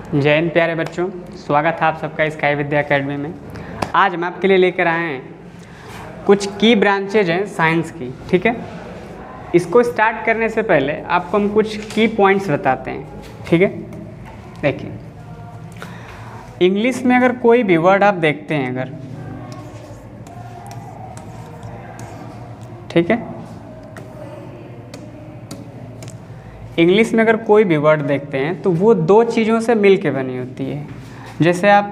जय हिंद प्यारे बच्चों, स्वागत है आप सबका स्काई विद्या एकेडमी में। आज हम आपके लिए लेकर आए हैं कुछ की ब्रांचेज हैं साइंस की। ठीक है, इसको स्टार्ट करने से पहले आपको हम कुछ की पॉइंट्स बताते हैं। ठीक है, देखिए इंग्लिश में अगर कोई भी वर्ड आप देखते हैं अगर, ठीक है, इंग्लिश में अगर कोई भी वर्ड देखते हैं तो वो दो चीज़ों से मिल के बनी होती है। जैसे आप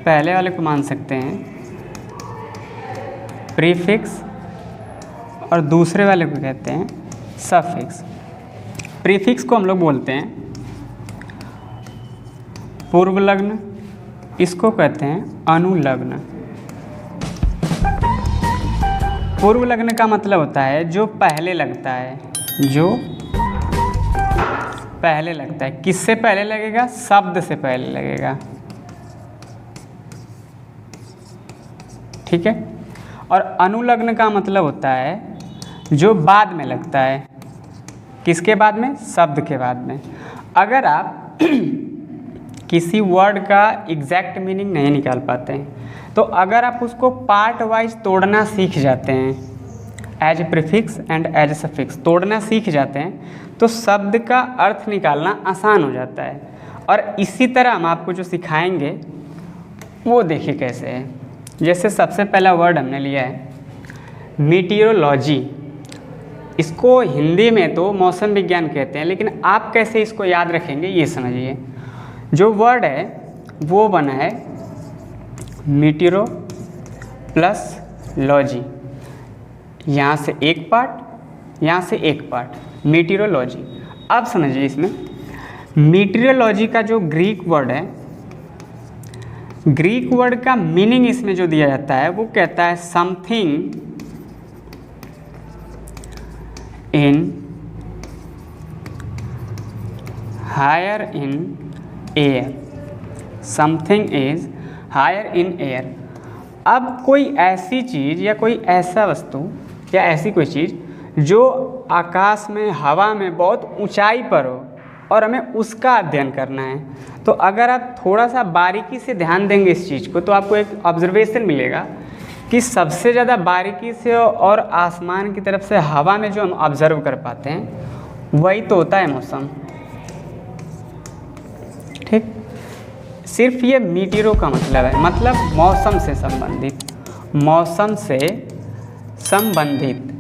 पहले वाले को मान सकते हैं प्रीफिक्स और दूसरे वाले को कहते हैं सफिक्स। प्रीफिक्स को हम लोग बोलते हैं पूर्व लग्न, इसको कहते हैं अनुलग्न। पूर्व लग्न का मतलब होता है जो पहले लगता है, जो पहले लगता है। किससे पहले लगेगा? शब्द से पहले लगेगा। ठीक है, और अनुलग्न का मतलब होता है जो बाद में लगता है। किसके बाद में? शब्द के बाद में। अगर आप किसी वर्ड का एग्जैक्ट मीनिंग नहीं निकाल पाते हैं तो अगर आप उसको पार्ट वाइज तोड़ना सीख जाते हैं, as prefix and as suffix तोड़ना सीख जाते हैं तो शब्द का अर्थ निकालना आसान हो जाता है। और इसी तरह हम आपको जो सिखाएंगे वो देखिए कैसे है। जैसे सबसे पहला वर्ड हमने लिया है मीटियोलॉजी। इसको हिंदी में तो मौसम विज्ञान कहते हैं, लेकिन आप कैसे इसको याद रखेंगे ये समझिए। जो वर्ड है वो बना है मीटियो प्लस लॉजी, यहाँ से एक पार्ट, यहाँ से एक पार्ट, मीटियोलॉजी। अब समझिए इसमें मीटियोलॉजी का जो ग्रीक वर्ड है, ग्रीक वर्ड का मीनिंग इसमें जो दिया जाता है वो कहता है something in higher in air, something is higher in air. अब कोई ऐसी चीज़ या कोई ऐसा वस्तु या ऐसी कोई चीज़ जो आकाश में, हवा में बहुत ऊंचाई पर हो और हमें उसका अध्ययन करना है, तो अगर आप थोड़ा सा बारीकी से ध्यान देंगे इस चीज़ को तो आपको एक ऑब्जर्वेशन मिलेगा कि सबसे ज़्यादा बारीकी से और आसमान की तरफ से हवा में जो हम ऑब्जर्व कर पाते हैं वही तो होता है मौसम। ठीक, सिर्फ ये मीटियो का मतलब है, मतलब मौसम से संबंधित, मौसम से संबंधित।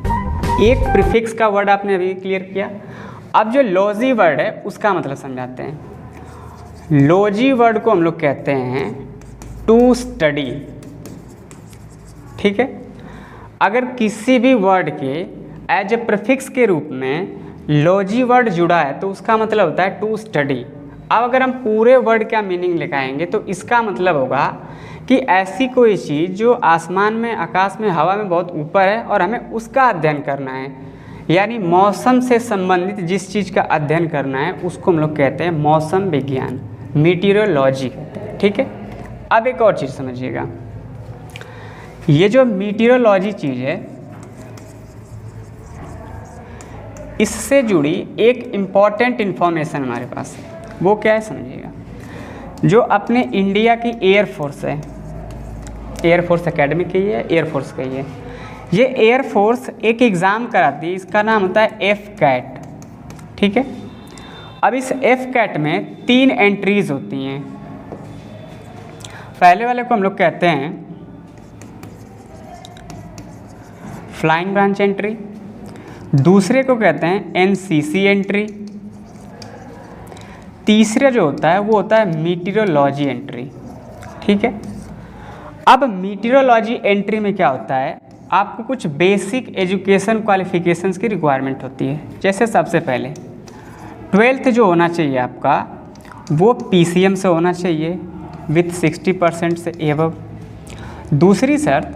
एक प्रीफिक्स का वर्ड आपने अभी क्लियर किया। अब जो लॉजी वर्ड है उसका मतलब समझाते हैं। लॉजी वर्ड को हम लोग कहते हैं टू स्टडी। ठीक है, अगर किसी भी वर्ड के एज ए प्रीफिक्स के रूप में लॉजी वर्ड जुड़ा है तो उसका मतलब होता है टू स्टडी। अब अगर हम पूरे वर्ड का मीनिंग लिखाएंगे तो इसका मतलब होगा कि ऐसी कोई चीज़ जो आसमान में, आकाश में, हवा में बहुत ऊपर है और हमें उसका अध्ययन करना है, यानी मौसम से संबंधित जिस चीज़ का अध्ययन करना है उसको हम लोग कहते हैं मौसम विज्ञान, मीटियोलॉजी कहते हैं। ठीक है, अब एक और चीज़ समझिएगा, ये जो मीटियोलॉजी चीज़ है इससे जुड़ी एक इम्पॉर्टेंट इन्फॉर्मेशन हमारे पास है। वो क्या है समझिएगा। जो अपने इंडिया की एयरफोर्स है, एयरफोर्स एकेडमी की है, एयरफोर्स की है, ये एयरफोर्स एक एग्ज़ाम कराती है, इसका नाम होता है एफ-कैट। ठीक है, अब इस एफ-कैट में 3 एंट्रीज होती हैं। पहले वाले को हम लोग कहते हैं फ्लाइंग ब्रांच एंट्री, दूसरे को कहते हैं एनसीसी एंट्री, तीसरा जो होता है वो होता है मीटियोलॉजी एंट्री। ठीक है, अब मीटियोलॉजी एंट्री में क्या होता है, आपको कुछ बेसिक एजुकेशन क्वालिफिकेशंस की रिक्वायरमेंट होती है। जैसे सबसे पहले 12th जो होना चाहिए आपका वो पीसीएम से होना चाहिए विथ 60% से एबव। दूसरी शर्त,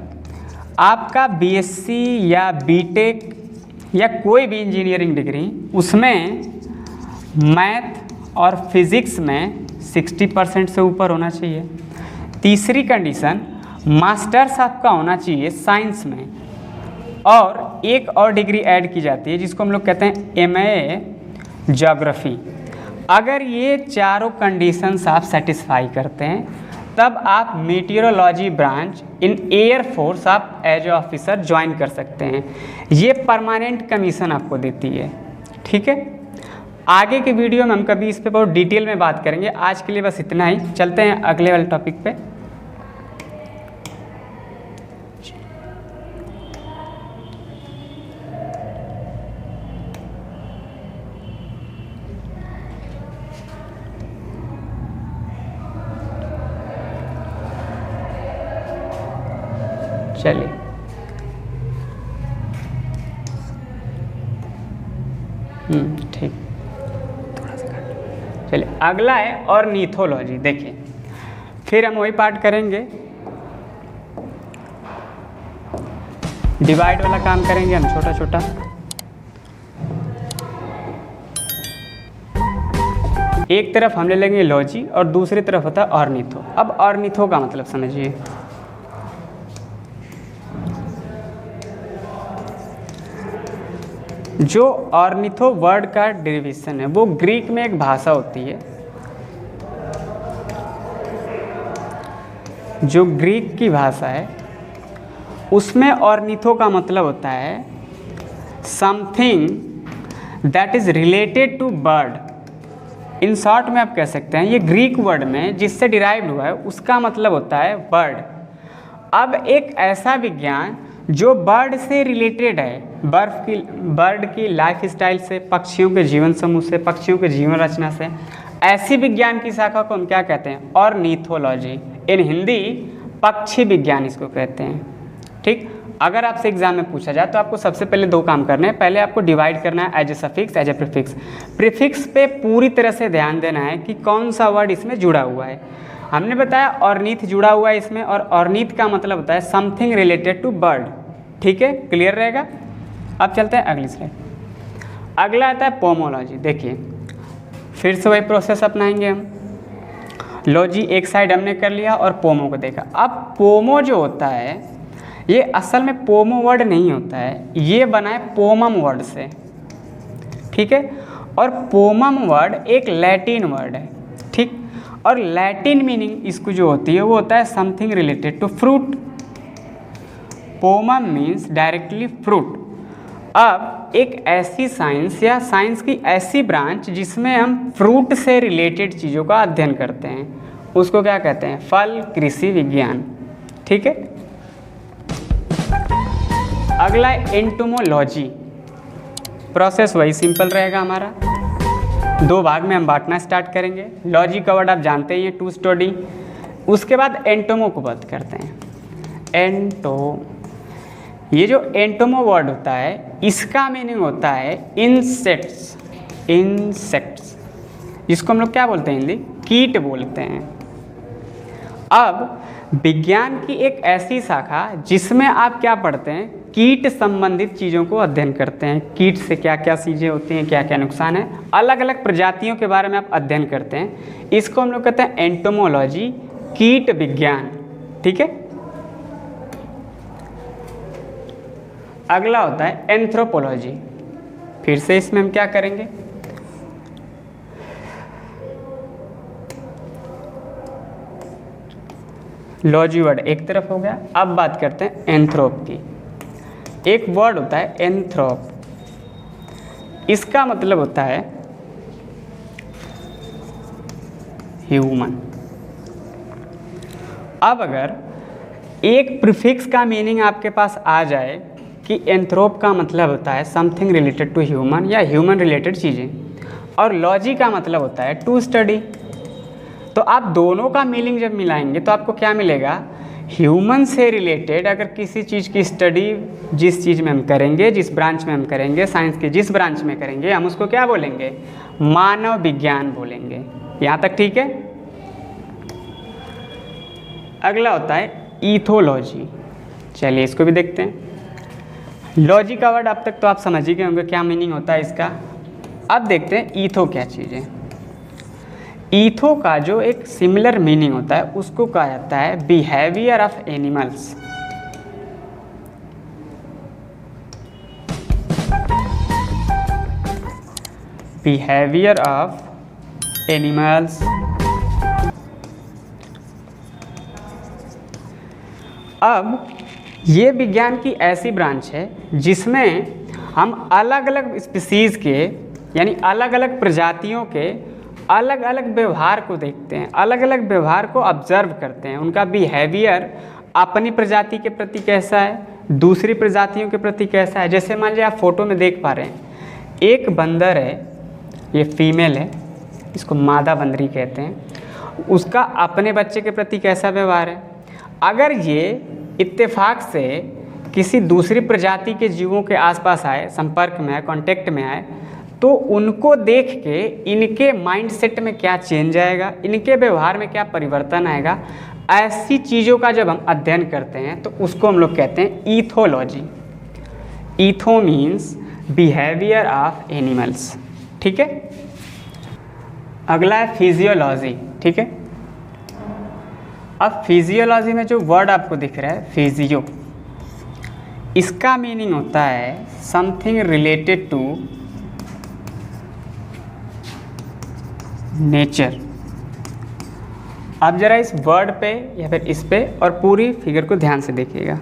आपका बीएससी या बीटेक या कोई भी इंजीनियरिंग डिग्री उसमें मैथ और फिज़िक्स में 60% से ऊपर होना चाहिए। तीसरी कंडीशन, मास्टर्स आपका होना चाहिए साइंस में, और एक और डिग्री ऐड की जाती है जिसको हम लोग कहते हैं एमए ज्योग्राफी। अगर ये चारों कंडीशंस आप सेटिस्फाई करते हैं तब आप meteorology branch in air force आप एज ए ऑफिसर ज्वाइन कर सकते हैं। ये परमानेंट कमीशन आपको देती है। ठीक है, आगे के वीडियो में हम कभी इस पे बहुत डिटेल में बात करेंगे। आज के लिए बस इतना ही, चलते हैं अगले वाले टॉपिक पे। चलिए, ठीक, थोड़ा सा चलिए अगला है ऑर्निथोलॉजी। देखिए, फिर हम वही पार्ट करेंगे, डिवाइड वाला काम करेंगे हम छोटा छोटा। एक तरफ हम ले लेंगे लॉजी और दूसरी तरफ होता है ऑर्निथो। अब ऑर्निथो का मतलब समझिए। जो ऑर्निथो वर्ड का डेरिवेशन है वो ग्रीक में एक भाषा होती है, जो ग्रीक की भाषा है उसमें ऑर्निथो का मतलब होता है something that is related to bird. In short में आप कह सकते हैं ये ग्रीक वर्ड में जिससे डिराइव्ड हुआ है उसका मतलब होता है बर्ड। अब एक ऐसा विज्ञान जो बर्ड से रिलेटेड है, बर्ड की लाइफ स्टाइल से, पक्षियों के जीवन समूह से, पक्षियों के जीवन रचना से, ऐसी विज्ञान की शाखा को हम क्या कहते हैं? ऑर्निथोलॉजी। इन हिंदी पक्षी विज्ञान इसको कहते हैं। ठीक, अगर आपसे एग्जाम में पूछा जाए तो आपको सबसे पहले दो काम करने हैं। पहले आपको डिवाइड करना है as a suffix, as a prefix. Prefix पे पूरी तरह से ध्यान देना है कि कौन सा वर्ड इसमें जुड़ा हुआ है। हमने बताया ऑर्निथ जुड़ा हुआ है इसमें, और ऑर्निथ का मतलब होता है समथिंग रिलेटेड टू बर्ड। ठीक है, क्लियर रहेगा। अब चलते हैं अगली स्लाइड। अगला आता है पोमोलॉजी। देखिए, फिर से वही प्रोसेस अपनाएंगे हम। लॉजी एक साइड हमने कर लिया और पोमो को देखा। अब पोमो जो होता है ये असल में पोमो वर्ड नहीं होता है, ये बना है पोमम वर्ड से। ठीक है, और पोमम वर्ड एक लैटिन वर्ड है। ठीक, और लैटिन मीनिंग इसको जो होती है वो होता है समथिंग रिलेटेड टू फ्रूट। पोमम मीन्स डायरेक्टली फ्रूट। अब एक ऐसी साइंस या साइंस की ऐसी ब्रांच जिसमें हम फ्रूट से रिलेटेड चीज़ों का अध्ययन करते हैं उसको क्या कहते हैं? फल कृषि विज्ञान। ठीक है, अगला है एंटोमोलॉजी। प्रोसेस वही सिंपल रहेगा हमारा। दो भाग में हम बांटना स्टार्ट करेंगे। लॉजी का वर्ड आप जानते ही हैं, टू स्टडी। उसके बाद एंटोमो को बात करते हैं। ये जो एंटोमो वर्ड होता है इसका मीनिंग होता है इंसेक्ट्स। इसको हम लोग क्या बोलते हैं? हिंदी कीट बोलते हैं। अब विज्ञान की एक ऐसी शाखा जिसमें आप क्या पढ़ते हैं? कीट संबंधित चीज़ों को अध्ययन करते हैं। कीट से क्या क्या चीज़ें होती हैं, क्या क्या नुकसान है, अलग अलग प्रजातियों के बारे में आप अध्ययन करते हैं। इसको हम लोग कहते हैं एंटोमोलॉजी, कीट विज्ञान। ठीक है, अगला होता है एंथ्रोपोलॉजी। फिर से इसमें हम क्या करेंगे? लॉजी वर्ड एक तरफ हो गया। अब बात करते हैं एंथ्रोप की। एक वर्ड होता है एंथ्रोप, इसका मतलब होता है ह्यूमन। अब अगर एक प्रीफिक्स का मीनिंग आपके पास आ जाए कि एंथ्रोप का मतलब होता है समथिंग रिलेटेड टू ह्यूमन या ह्यूमन रिलेटेड चीज़ें, और लॉजी का मतलब होता है टू स्टडी, तो आप दोनों का मीनिंग जब मिलाएंगे तो आपको क्या मिलेगा? ह्यूमन से रिलेटेड अगर किसी चीज़ की स्टडी जिस चीज़ में हम करेंगे, जिस ब्रांच में हम करेंगे, साइंस के जिस ब्रांच में करेंगे, हम उसको क्या बोलेंगे? मानव विज्ञान बोलेंगे। यहाँ तक ठीक है? अगला होता है ईथोलॉजी। चलिए इसको भी देखते हैं। लॉजी का वर्ड अब तक तो आप समझ ही गए होंगे क्या मीनिंग होता है इसका। अब देखते हैं ईथो क्या चीज़ है। ईथो का जो एक सिमिलर मीनिंग होता है उसको कहा जाता है behaviour of animals. Behaviour of animals. अब ये विज्ञान की ऐसी ब्रांच है जिसमें हम अलग अलग स्पीसीज़ के यानी अलग अलग प्रजातियों के अलग अलग व्यवहार को देखते हैं, अलग अलग व्यवहार को ऑब्जर्व करते हैं। उनका बिहेवियर अपनी प्रजाति के प्रति कैसा है, दूसरी प्रजातियों के प्रति कैसा है। जैसे मान लीजिए आप फोटो में देख पा रहे हैं, एक बंदर है, ये फीमेल है, इसको मादा बंदरी कहते हैं, उसका अपने बच्चे के प्रति कैसा व्यवहार है। अगर ये इत्तेफाक से किसी दूसरी प्रजाति के जीवों के आसपास आए, संपर्क में आए, कांटेक्ट में आए, तो उनको देख के इनके माइंडसेट में क्या चेंज आएगा, इनके व्यवहार में क्या परिवर्तन आएगा, ऐसी चीज़ों का जब हम अध्ययन करते हैं तो उसको हम लोग कहते हैं ईथोलॉजी। ईथो मीन्स बिहेवियर ऑफ एनिमल्स। ठीक है। अगला है फिजियोलॉजी। ठीक है। अब फिजियोलॉजी में जो वर्ड आपको दिख रहा है फिजियो, इसका मीनिंग होता है समथिंग रिलेटेड टू नेचर। आप जरा इस वर्ड पे या फिर इस पे और पूरी फिगर को ध्यान से देखिएगा।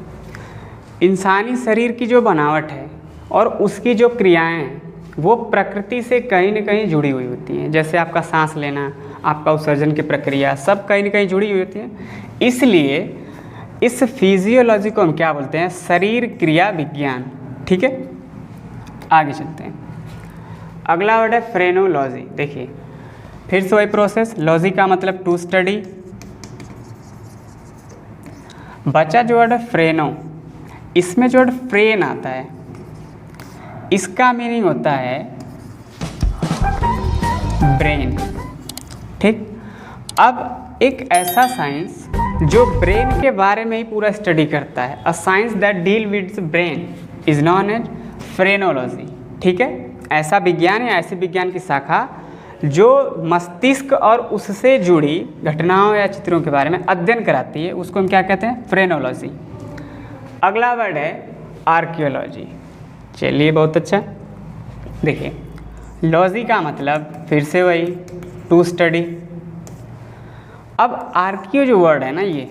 इंसानी शरीर की जो बनावट है और उसकी जो क्रियाएं हैं वो प्रकृति से कहीं न कहीं जुड़ी हुई होती हैं। जैसे आपका सांस लेना, आपका उत्सर्जन की प्रक्रिया, सब कहीं न कहीं जुड़ी हुई होती हैं। इसलिए इस फिजियोलॉजी को हम क्या बोलते हैं, शरीर क्रिया विज्ञान। ठीक है। आगे चलते हैं। अगला वर्ड है फ्रेनोलॉजी। देखिए फिर से वही प्रोसेस, लॉजी का मतलब टू स्टडी। बचा जो वर्ड है फ्रेनो, इसमें जो वर्ड फ्रेन आता है इसका मीनिंग होता है ब्रेन। ठीक। अब एक ऐसा साइंस जो ब्रेन के बारे में ही पूरा स्टडी करता है, a science that deal with brain is known as phrenology. ठीक है। ऐसा विज्ञान या ऐसी विज्ञान की शाखा जो मस्तिष्क और उससे जुड़ी घटनाओं या चित्रों के बारे में अध्ययन कराती है, उसको हम क्या कहते हैं, फ्रेनोलॉजी। अगला वर्ड है आर्कियोलॉजी। चलिए बहुत अच्छा। देखिए लॉजी का मतलब फिर से वही टू स्टडी। अब आर्कियो जो वर्ड है ना, ये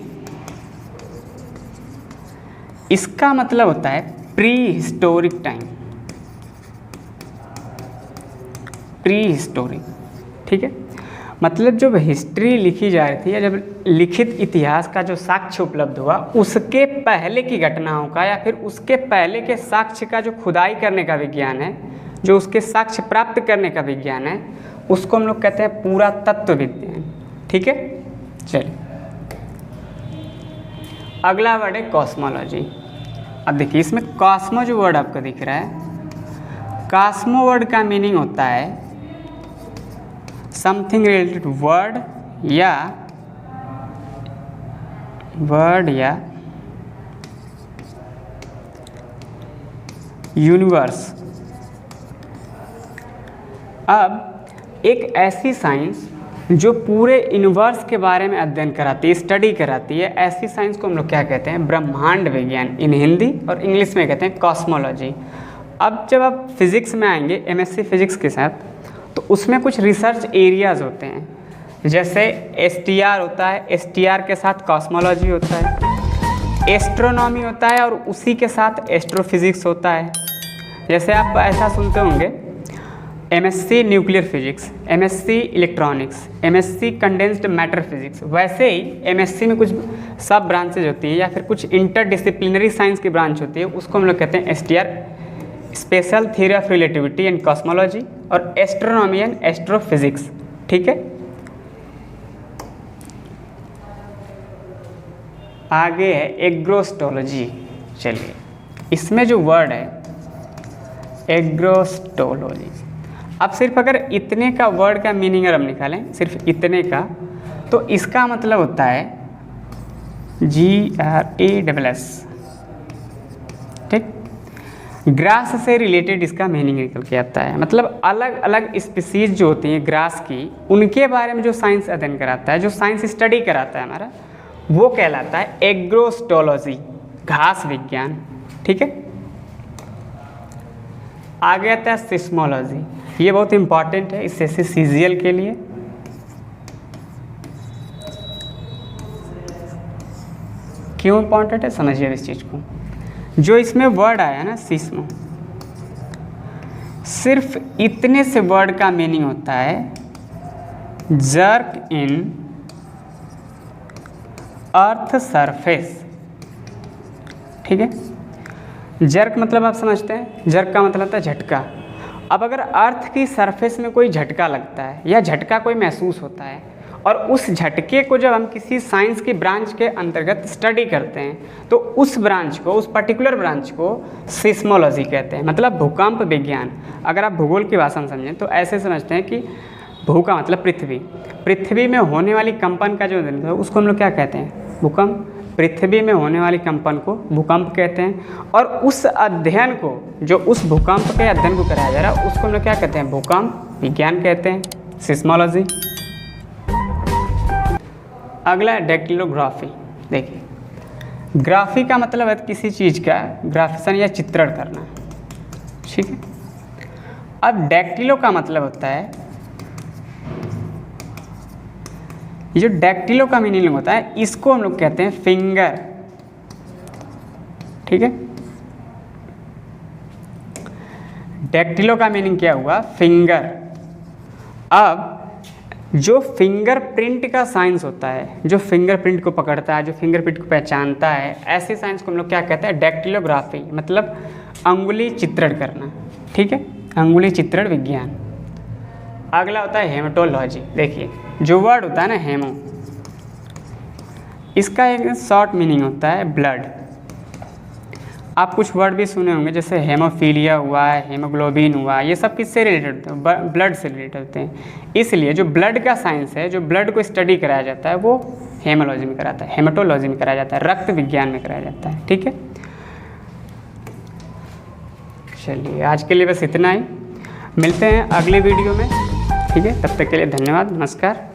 इसका मतलब होता है pre historic time, pre historic. ठीक है। मतलब जब हिस्ट्री लिखी जा रही थी या जब लिखित इतिहास का जो साक्ष्य उपलब्ध हुआ, उसके पहले की घटनाओं का या फिर उसके पहले के साक्ष्य का जो खुदाई करने का विज्ञान है, जो उसके साक्ष्य प्राप्त करने का विज्ञान है, उसको हम लोग कहते हैं पुरातत्व विज्ञान। ठीक है। चलिए अगला वर्ड है कॉस्मोलॉजी। अब देखिए इसमें कॉस्मो जो वर्ड आपको दिख रहा है, कॉस्मो वर्ड का मीनिंग होता है समथिंग रिलेटेड वर्ड या यूनिवर्स। अब एक ऐसी साइंस जो पूरे यूनिवर्स के बारे में अध्ययन कराती है, स्टडी कराती है, ऐसी साइंस को हम लोग क्या कहते हैं, ब्रह्मांड विज्ञान इन हिंदी, और इंग्लिश में कहते हैं कॉस्मोलॉजी। अब जब आप फिजिक्स में आएंगे, एमएससी फिजिक्स के साथ, तो उसमें कुछ रिसर्च एरियाज़ होते हैं। जैसे एसटीआर होता है, एसटीआर के साथ कॉस्मोलॉजी होता है, एस्ट्रोनॉमी होता है और उसी के साथ एस्ट्रोफिजिक्स होता है। जैसे आप ऐसा सुनते होंगे MSc nuclear physics, MSc electronics, MSc condensed matter physics. वैसे ही एमएससी में कुछ सब ब्रांचेज होती हैं या फिर कुछ इंटरडिसिप्लिनरी साइंस की ब्रांच होती है, उसको हम लोग कहते हैं STR, special theory of relativity and cosmology, और एस्ट्रोनॉमी एंड एस्ट्रोफिजिक्स। ठीक है। आगे है एग्रोस्टोलॉजी। चलिए इसमें जो वर्ड है एग्रोस्टोलॉजी, अब सिर्फ अगर इतने का वर्ड का मीनिंग अगर हम निकालें, सिर्फ इतने का, तो इसका मतलब होता है GRASS। ठीक। ग्रास से रिलेटेड इसका मीनिंग निकल के आता है। मतलब अलग अलग स्पीसीज जो होती हैं ग्रास की, उनके बारे में जो साइंस अध्ययन कराता है, जो साइंस स्टडी कराता है हमारा, वो कहलाता है एग्रोस्टोलॉजी, घास विज्ञान। ठीक है। आगे आता है सिस्मोलॉजी। ये बहुत इंपॉर्टेंट है, स्पेशली सीजीएल के लिए। क्यों इम्पॉर्टेंट है समझिए इस चीज़ को। जो इसमें वर्ड आया ना सिस्मो, सिर्फ इतने से वर्ड का मीनिंग होता है जर्क इन अर्थ सरफेस। ठीक है, जर्क मतलब आप समझते हैं, जर्क का मतलब होता है झटका। अब अगर अर्थ की सरफेस में कोई झटका लगता है या झटका कोई महसूस होता है और उस झटके को जब हम किसी साइंस की ब्रांच के अंतर्गत स्टडी करते हैं तो उस ब्रांच को, उस पर्टिकुलर ब्रांच को सिस्मोलॉजी कहते हैं, मतलब भूकंप विज्ञान। अगर आप भूगोल की भाषा में समझें तो ऐसे समझते हैं कि भू का मतलब पृथ्वी, पृथ्वी में होने वाली कंपन का जो है उसको हम लोग क्या कहते हैं, भूकंप। पृथ्वी में होने वाली कंपन को भूकंप कहते हैं और उस अध्ययन को, जो उस भूकंप के अध्ययन को कराया जा रहा है उसको हम लोग क्या कहते हैं, भूकंप विज्ञान कहते हैं, सिस्मोलॉजी। अगला है डेक्टिलोग्राफी। देखिए, ग्राफी का मतलब है किसी चीज़ का ग्राफिक्सन या चित्रण करना। ठीक है, अब डेक्टिलो का मतलब होता है, ये जो डेक्टिलो का मीनिंग होता है इसको हम लोग कहते हैं फिंगर। ठीक है, डेक्टिलो का मीनिंग क्या हुआ, फिंगर। अब जो फिंगरप्रिंट का साइंस होता है, जो फिंगरप्रिंट को पकड़ता है, जो फिंगरप्रिंट को पहचानता है, ऐसे साइंस को हम लोग क्या कहते हैं, डेक्टिलोग्राफी, मतलब अंगुली चित्रण करना। ठीक है, अंगुली चित्रण विज्ञान। अगला होता है हेमेटोलॉजी। देखिए, जो वर्ड होता है ना हेमो, इसका एक शॉर्ट मीनिंग होता है ब्लड। आप कुछ वर्ड भी सुने होंगे जैसे हेमोफीलिया हुआ, हेमोग्लोबिन हुआ, ये सब किससे रिलेटेड होते हैं, ब्लड से रिलेटेड होते हैं। इसलिए जो ब्लड का साइंस है, जो ब्लड को स्टडी कराया जाता है वो हेमोलॉजी में कराता है, हेमेटोलॉजी में कराया जाता है, रक्त विज्ञान में कराया जाता है। ठीक है, चलिए आज के लिए बस इतना ही, मिलते हैं अगले वीडियो में। ठीक है, तब तक के लिए धन्यवाद, नमस्कार।